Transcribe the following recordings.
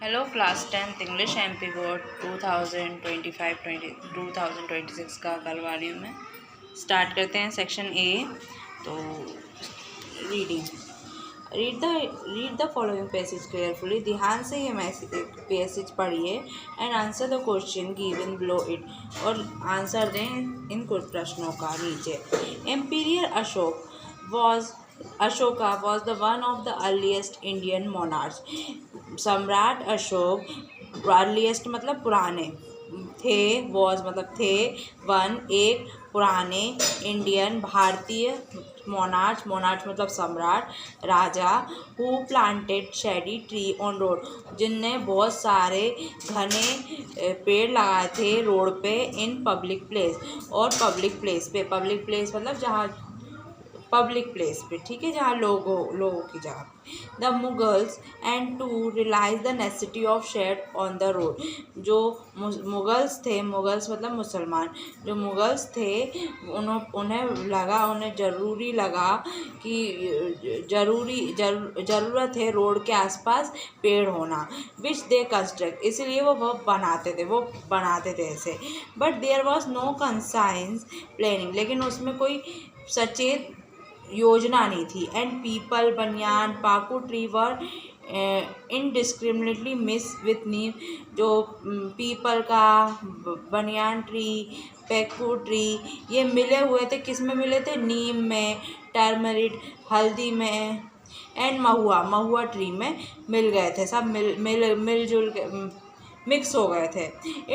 Hello class 10th English MP board 2025-2026 का कल वाली में स्टार्ट करते हैं। Section A. तो reading, read the following passage carefully. ध्यान से ये पैसेज पढ़िए and answer the question given below it, और आंसर दें इन कुछ प्रश्नों का नीचे। एम्पीरियर Ashoka was the one of the earliest Indian monarchs. सम्राट अशोक अर्लीस्ट मतलब पुराने, थे वॉज मतलब थे, वन एक पुराने, इंडियन भारतीय, मोनार्च मतलब सम्राट राजा, who planted shady tree on road जिनने बहुत सारे घने पेड़ लगाए थे रोड पे, इन पब्लिक प्लेस और पब्लिक प्लेस पे, पब्लिक प्लेस मतलब जहाँ पब्लिक प्लेस पे, ठीक है, जहाँ लोगों की जगह। The Mughals and to realise the necessity of shade on the road. जो मुगल्स थे, मुगल्स मतलब मुसलमान, जो मुगल्स थे उन्हें ज़रूरी लगा कि ज़रूरत है रोड के आसपास पेड़ होना, विच दे कंस्ट्रक्ट, इसलिए वो बनाते थे ऐसे। But there was no conscious planning, लेकिन उसमें कोई सचेत योजना नहीं थी। And peepal, banyan, paku tree were indiscriminately mixed with neem. जो पीपल का, बनियान ट्री, पैकू ट्री, ये मिले हुए थे, किस में मिले थे? नीम में, टर्मरिक हल्दी में, एंड महुआ ट्री में मिल गए थे, सब मिलजुल के मिक्स हो गए थे।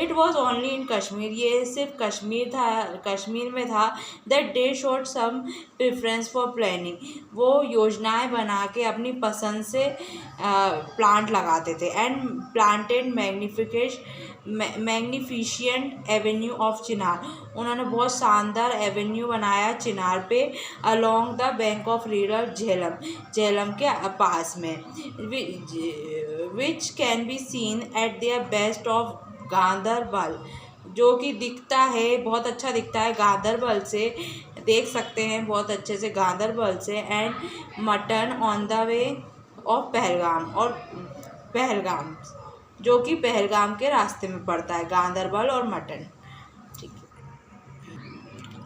It was only in Kashmir, ये सिर्फ कश्मीर में था। That they showed some preference for planning, वो योजनाएं बना के अपनी पसंद से प्लांट लगाते थे। एंड प्लांटेड मैग्निफिशिएंट एवेन्यू ऑफ चिनार, उन्होंने बहुत शानदार एवेन्यू बनाया चिनार पे, along the bank of river Jhelum के पास में, which can be seen eight their best of Ganderbal, जो कि दिखता है, बहुत अच्छा दिखता है गांदरबल से, देख सकते हैं बहुत अच्छे से गांदरबल से। And mutton on the way of Pahalgam, और पहलगाम जो कि पहलगाम के रास्ते में पड़ता है, गांदरबल और मटन, ठीक है।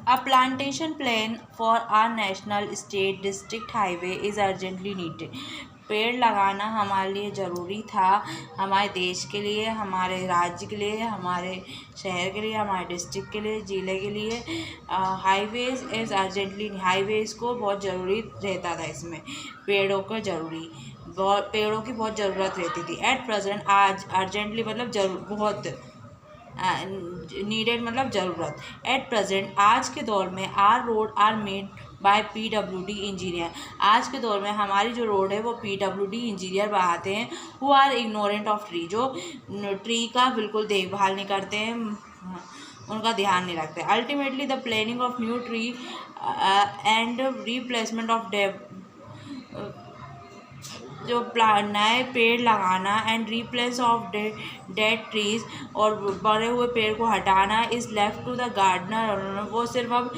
A plantation plan for our national state district highway is urgently needed. पेड़ लगाना हमारे लिए ज़रूरी था, हमारे देश के लिए, हमारे राज्य के लिए, हमारे शहर के लिए, हमारे डिस्ट्रिक्ट के लिए, ज़िले के लिए। हाईवेज इज़ अर्जेंटली, हाईवेज़ को बहुत ज़रूरी रहता था, इसमें पेड़ों की बहुत ज़रूरत रहती थी। एट प्रेजेंट, आज, अर्जेंटली मतलब बहुत, नीडेड मतलब ज़रूरत। एट प्रेजेंट, आज के दौर में, our road are made by PWD engineer, आज के दौर में हमारी जो रोड है वो PWD इंजीनियर बनाते हैं। Who are ignorant of tree, जो ट्री का बिल्कुल देखभाल नहीं करते हैं, उनका ध्यान नहीं रखते। Ultimately the planning of new tree and replacement of जो नए पेड़ लगाना, and replace of dead trees, और बड़े हुए पेड़ को हटाना, is left to the gardener, वो सिर्फ अब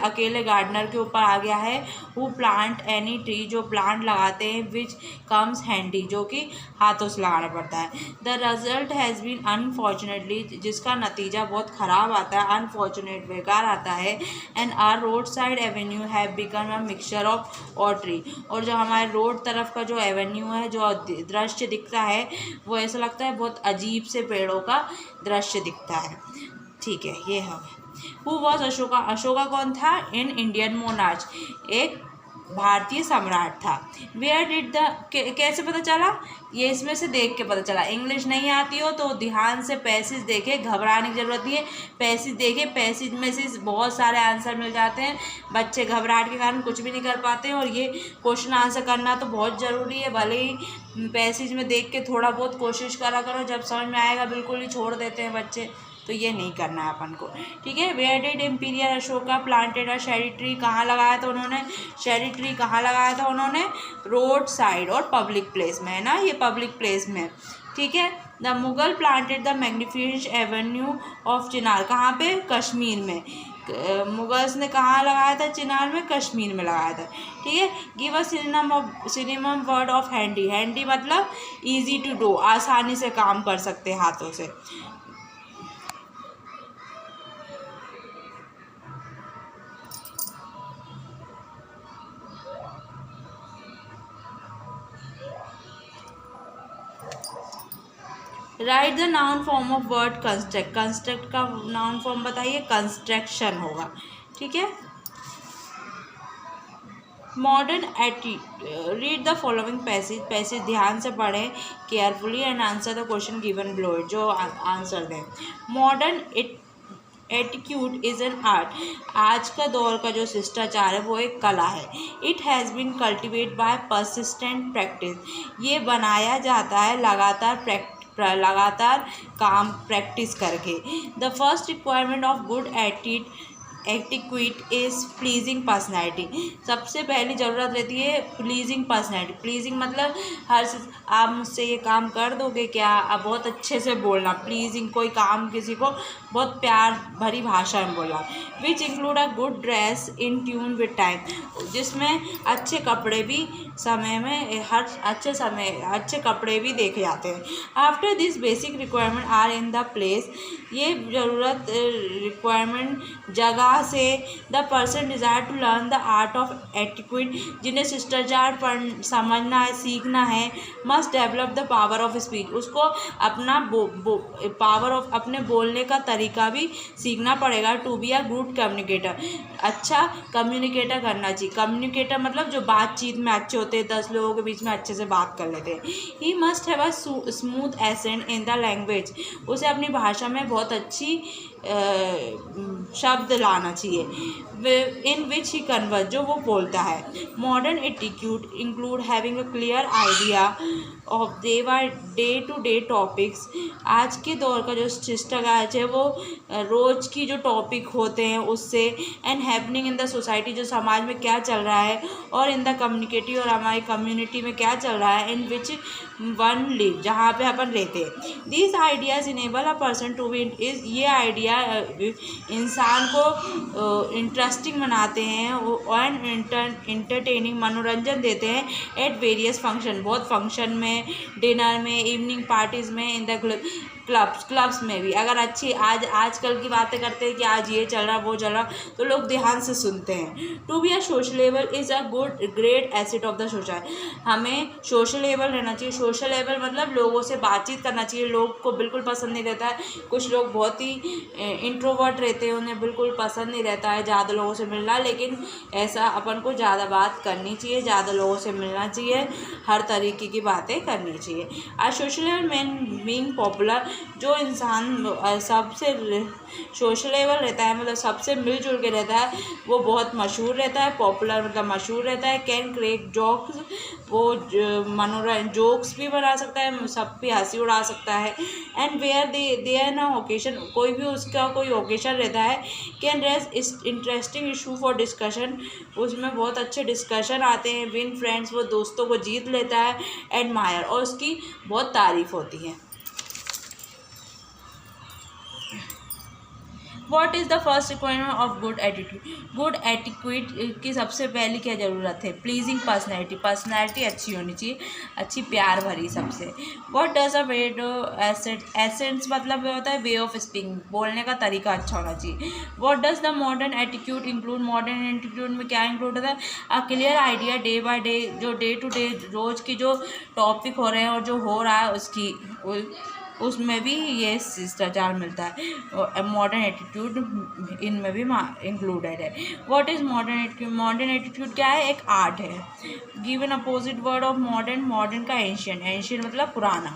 अकेले गार्डनर के ऊपर आ गया है। हु प्लांट एनी ट्री, जो प्लांट लगाते हैं, विच कम्स हैंडी, जो कि हाथों से लगाना पड़ता है। The result has been unfortunately, जिसका नतीजा बहुत ख़राब आता है, अनफॉर्चुनेट बेकार आता है। And our road side avenue have become a mixture of और ट्री, और जो हमारे रोड तरफ का जो एवेन्यू है, जो दृश्य दिखता है, वो ऐसा लगता है बहुत अजीब से पेड़ों का दृश्य दिखता है, ठीक है। ये है हु वॉज अशोका, अशोका कौन था? इन इंडियन मोनार्च, एक भारतीय सम्राट था। वेयर डिड द, कैसे पता चला? ये इसमें से देख के पता चला। इंग्लिश नहीं आती हो तो ध्यान से पैसेज देखे, घबराने की ज़रूरत नहीं है, पैसेज देखे, पैसेज में से बहुत सारे आंसर मिल जाते हैं। बच्चे घबराहट के कारण कुछ भी नहीं कर पाते हैं, और ये क्वेश्चन आंसर करना तो बहुत ज़रूरी है। भले ही पैसेज में देख के थोड़ा बहुत कोशिश करा करो, जब समझ में आएगा बिल्कुल ही छोड़ देते हैं बच्चे, तो ये नहीं करना है अपन को, ठीक है। Where did एम्पीरियर Ashoka planted a Sheri tree, कहाँ लगाया था उन्होंने शेरी ट्री, कहाँ लगाया था उन्होंने? रोड साइड और पब्लिक प्लेस में, है ना, ये पब्लिक प्लेस में, ठीक है। The Mughal planted the magnificent avenue of chinar, कहाँ पे? कश्मीर में। मुगल्स ने कहाँ लगाया था चिनार में? कश्मीर में लगाया था। ठीक है। Give a synonym word of handy. Handy मतलब इजी टू डू, आसानी से काम कर सकते हाथों से। Right the noun form of word construct. Construct का नाउन फॉर्म बताइए। कंस्ट्रक्शन होगा। ठीक है। Modern read the following passage ध्यान से पढ़ें carefully and answer the question given below it, जो आंसर दें। Modern attitude is an art. आज का दौर का जो शिष्टाचार है वो एक कला है। It has been cultivate by persistent practice. ये बनाया जाता है लगातार काम प्रैक्टिस करके। The first requirement of good etiquette is pleasing personality. सबसे पहली ज़रूरत रहती है प्लीजिंग पर्सनैलिटी। प्लीजिंग मतलब आप मुझसे ये काम कर दोगे क्या? आप बहुत अच्छे से बोलना। प्लीजिंग कोई काम किसी को बहुत प्यार भरी भाषा में बोलना। Which include a good dress in tune with time, जिसमें अच्छे कपड़े भी समय में अच्छे कपड़े भी देखे जाते हैं। After this basic requirement are in the place, ये ज़रूरत रिक्वायरमेंट जगह से the person desire to learn the art of etiquette, जिन्हें शिष्टाचार समझना है, सीखना है, must develop the power of speech. उसको अपना पावर ऑफ अपने बोलने का तरीका भी सीखना पड़ेगा। To be a good communicator, अच्छा कम्युनिकेटर करना चाहिए। कम्युनिकेटर मतलब जो बातचीत में अच्छे होते हैं, 10 लोगों के बीच में अच्छे से बात कर लेते हैं। He must have a smooth accent in the language, उसे अपनी भाषा में बहुत अच्छी शब्द लाना चाहिए। इन विच ही कन्वर्स, जो वो बोलता है। Modern attitude include having a clear idea of day to day topics. आज के दौर का जो शिष्टाचार है वो रोज़ की जो टॉपिक होते हैं उससे, and happening in the society, जो समाज में क्या चल रहा है, और इन द कम्युनिटी, और हमारी कम्युनिटी में क्या चल रहा है, इन विच वन लिव, जहाँ पे अपन रहते हैं। This ideas enable a person to be, ये आइडिया इंसान को इंटरेस्टिंग बनाते हैं एंड इंटरटेनिंग, मनोरंजन देते हैं। एट वेरियस फंक्शन, बहुत फंक्शन में, डिनर में, इवनिंग पार्टीज़ में, इन द क्लब्स में भी। अगर अच्छी आजकल की बातें करते हैं कि आज ये चल रहा वो चल रहा, तो लोग ध्यान से सुनते हैं। To be a sociable is a great asset of the society. हमें सोशलेबल रहना चाहिए। सोशलेबल मतलब लोगों से बातचीत करना चाहिए। लोग को बिल्कुल पसंद नहीं रहता है, कुछ लोग बहुत ही इंट्रोवर्ट रहते हैं, उन्हें बिल्कुल पसंद नहीं रहता है ज़्यादा लोगों से मिलना, लेकिन ऐसा अपन को ज़्यादा बात करनी चाहिए, ज़्यादा लोगों से मिलना चाहिए, हर तरीके की बातें करनी चाहिए। आ सोशलेबल मैन बीइंग पॉपुलर, जो इंसान सबसे सोशलेबल रहता है, मतलब सबसे मिलजुल के रहता है, वो बहुत मशहूर रहता है। पॉपुलर मतलब मशहूर रहता है। कैन क्रेक जोक्स, वो मनोरंजन जोक्स भी बना सकता है, सब पे हंसी उड़ा सकता है। And where they are no occasion, कोई भी उसका कोई ओकेशन रहता है। Can raise interesting issue for discussion, उसमें बहुत अच्छे डिस्कशन आते हैं। विन फ्रेंड्स, वो दोस्तों को जीत लेता है। एडमायर, और उसकी बहुत तारीफ होती है। What is the first requirement of good attitude? Good etiquette की सबसे पहली क्या ज़रूरत है? प्लीजिंग पर्सनैलिटी, पर्सनैलिटी अच्छी होनी चाहिए, अच्छी प्यार भरी सबसे। What does a way essence मतलब होता है वे ऑफ स्पीकिंग, बोलने का तरीका अच्छा होना चाहिए। What does the modern attitude include? Modern attitude में क्या इंक्लूड होता है? अ clear idea day by day, जो डे टू डे रोज़ की जो टॉपिक हो रहे हैं और जो हो रहा है उसकी उसमें भी ये शिष्टाचार मिलता है। मॉडर्न एटीट्यूड इनमें भी इंक्लूडेड है। What is modern attitude? Modern attitude क्या है? एक आर्ट है। Given opposite word of modern, modern का एंशियंट, एंशियंट मतलब पुराना।